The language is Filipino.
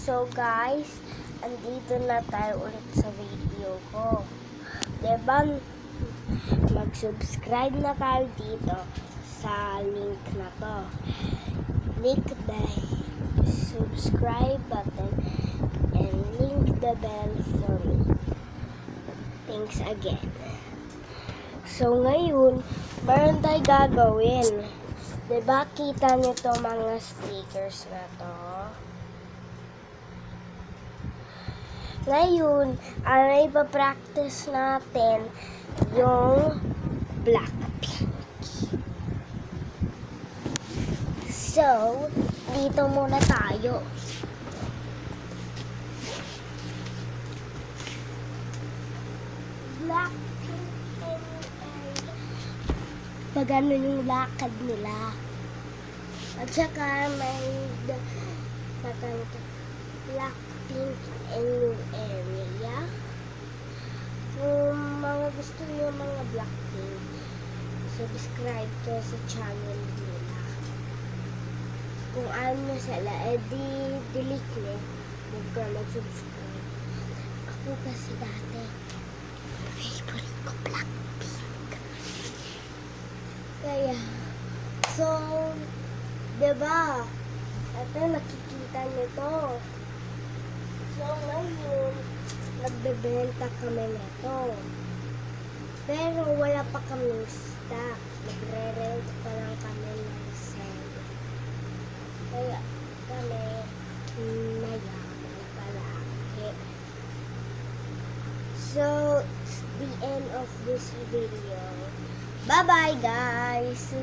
So guys, andito na tayo ulit sa video ko. Diba, mag-subscribe na tayo dito sa link na to. Click the subscribe button and link the bell for me. Thanks again. So ngayon, meron tayo gagawin. Diba, kita nyo to mga stickers na to? Ngayon, ang ipapractice natin yung Blackpink. So, dito muna tayo. Blackpink pag ano yung lakad nila. At saka may Blackpink in new area. Kung mga gusto niyo mga Blackpink, subscribe kayo sa channel nila. Kung ayaw nyo sila, delete nyo. Huwag ka mag-subscribe. Ako kasi dati, favorite ko Blackpink. Kaya, so, diba? Ito, nakikita nyo to. So, ngayon, nagbebenta kami nito. Pero, wala pa kami stock. Nagre-rent pa lang kami ng sale. Kaya, kami, mayaman palagi. So, it's the end of this video. Bye-bye, guys!